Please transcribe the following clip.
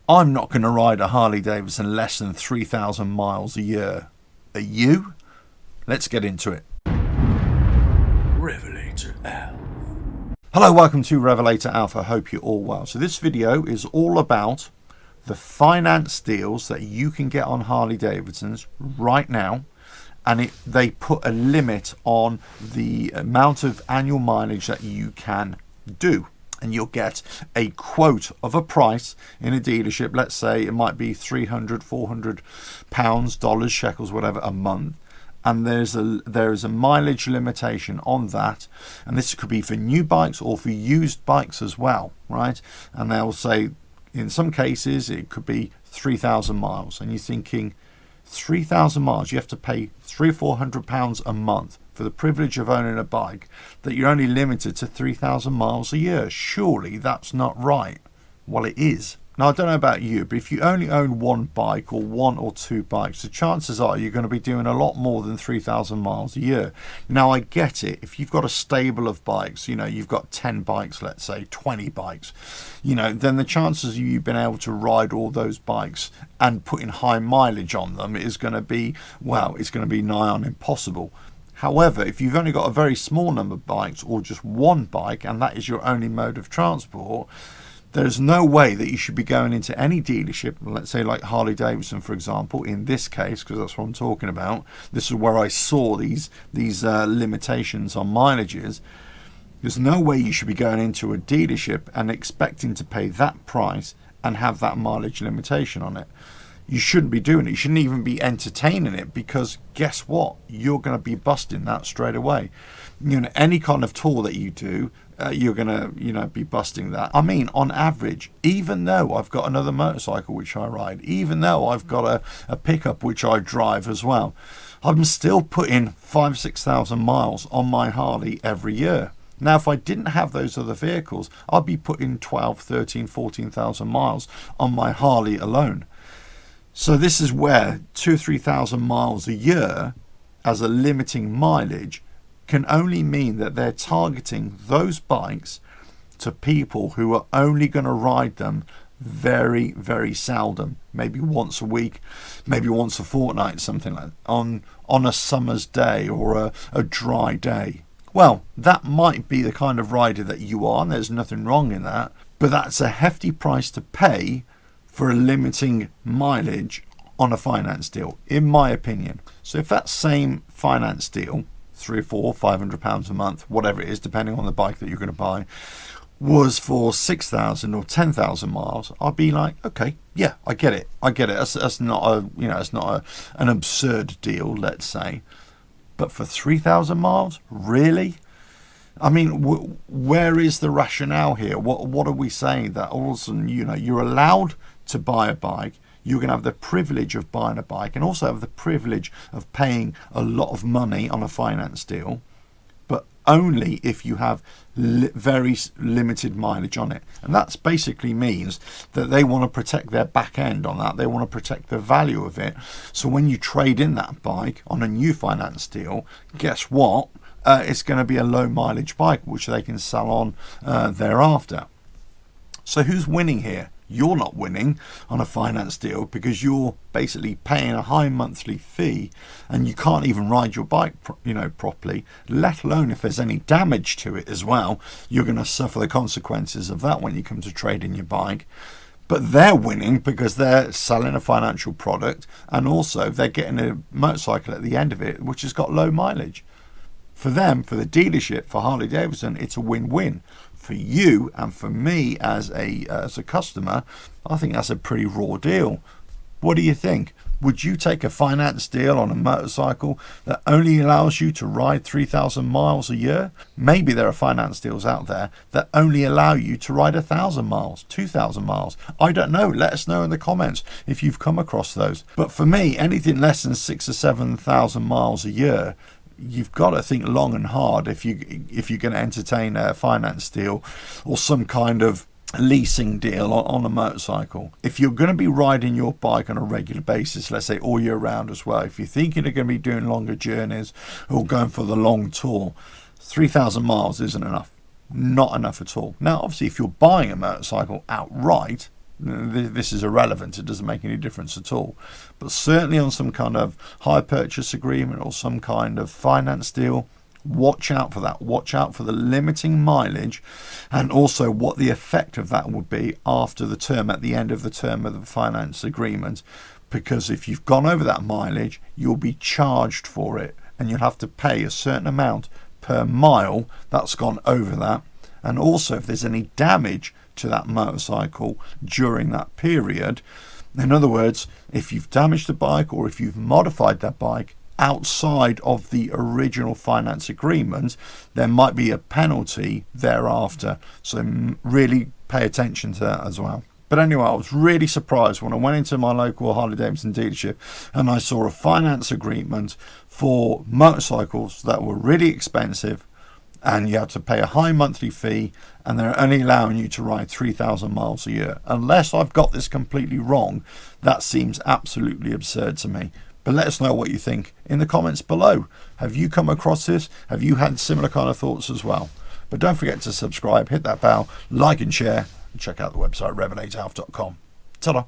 I'm not going to ride a Harley-Davidson less than 3,000 miles a year. Are you? Let's get into it. RevelatorAlf. Hello, welcome to RevelatorAlf. I hope you're all well. So this video is all about the finance deals that you can get on Harley-Davidsons right now. And they put a limit on the amount of annual mileage that you can do. And you'll get a quote of a price in a dealership. Let's say it might be £300, £400, dollars, shekels, whatever, a month. And there is a mileage limitation on that. And this could be for new bikes or for used bikes as well, right? And they'll say, in some cases, it could be 3,000 miles. And you're thinking, 3,000 miles, you have to pay £300 or £400 a month for the privilege of owning a bike, that you're only limited to 3,000 miles a year. Surely that's not right. Well, it is. Now, I don't know about you, but if you only own one bike or one or two bikes, the chances are you're going to be doing a lot more than 3,000 miles a year. Now, I get it. If you've got a stable of bikes, you've got 10 bikes, let's say 20 bikes, then the chances of you being able to ride all those bikes and putting high mileage on them is going to be, it's going to be nigh on impossible. However, if you've only got a very small number of bikes or just one bike, and that is your only mode of transport, there's no way that you should be going into any dealership, let's say like Harley-Davidson, for example, in this case, because that's what I'm talking about. This is where I saw these limitations on mileages. There's no way you should be going into a dealership and expecting to pay that price and have that mileage limitation on it. You shouldn't be doing it. You shouldn't even be entertaining it, because guess what? You're going to be busting that straight away. Any kind of tour that you do, you're going to, be busting that. I mean, on average, even though I've got another motorcycle which I ride, even though I've got a pickup which I drive as well, I'm still putting 5,000-6,000 miles on my Harley every year. Now, if I didn't have those other vehicles, I'd be putting 12,000, 13,000, 14,000 miles on my Harley alone. So this is where 2,000-3,000 miles a year as a limiting mileage can only mean that they're targeting those bikes to people who are only going to ride them very, very seldom, maybe once a week, maybe once a fortnight, something like that, on a summer's day or a dry day. Well, that might be the kind of rider that you are, and there's nothing wrong in that, but that's a hefty price to pay for a limiting mileage on a finance deal, in my opinion. So if that same finance deal, £300 or £500 a month, whatever it is, depending on the bike that you're going to buy, was for 6,000 or 10,000 miles, I'd be like, okay, yeah, I get it. That's not an absurd deal, let's say. But for 3,000 miles, really? I mean, where is the rationale here? What are we saying? That all of a sudden, you're allowed to buy a bike, you're going to have the privilege of buying a bike and also have the privilege of paying a lot of money on a finance deal, but only if you have very limited mileage on it. And that basically means that they want to protect their back end on that. They want to protect the value of it. So when you trade in that bike on a new finance deal, guess what? It's going to be a low mileage bike which they can sell on thereafter. So who's winning here? You're not winning on a finance deal, because you're basically paying a high monthly fee and you can't even ride your bike properly, let alone if there's any damage to it as well. You're going to suffer the consequences of that when you come to trade in your bike. But they're winning because they're selling a financial product, and also they're getting a motorcycle at the end of it which has got low mileage. For them, for the dealership, for Harley-Davidson, it's a win-win. For you and for me as a customer, I think that's a pretty raw deal. What do you think? Would you take a finance deal on a motorcycle that only allows you to ride 3,000 miles a year? Maybe there are finance deals out there that only allow you to ride 1,000 miles, 2,000 miles. I don't know. Let us know in the comments if you've come across those. But for me, anything less than 6,000 or 7,000 miles a year, you've got to think long and hard if you're going to entertain a finance deal or some kind of leasing deal on a motorcycle. If you're going to be riding your bike on a regular basis, let's say all year round as well, if you're thinking you're going to be doing longer journeys or going for the long tour, 3,000 miles isn't enough. Not enough at all. Now, obviously, if you're buying a motorcycle outright, this is irrelevant. It doesn't make any difference at all. But certainly on some kind of hire purchase agreement or some kind of finance deal, watch out for that. Watch out for the limiting mileage, and also what the effect of that would be after the term, at the end of the term of the finance agreement. Because if you've gone over that mileage, you'll be charged for it, and you'll have to pay a certain amount per mile that's gone over that. And also if there's any damage to that motorcycle during that period, in other words, if you've damaged the bike or if you've modified that bike outside of the original finance agreement, there might be a penalty thereafter. So really pay attention to that as well. But anyway, I was really surprised when I went into my local Harley-Davidson dealership and I saw a finance agreement for motorcycles that were really expensive, and you had to pay a high monthly fee, and they're only allowing you to ride 3,000 miles a year. Unless I've got this completely wrong, that seems absolutely absurd to me. But let us know what you think in the comments below. Have you come across this? Have you had similar kind of thoughts as well? But don't forget to subscribe, hit that bell, like and share, and check out the website RevelatorAlf.com. Ta-da!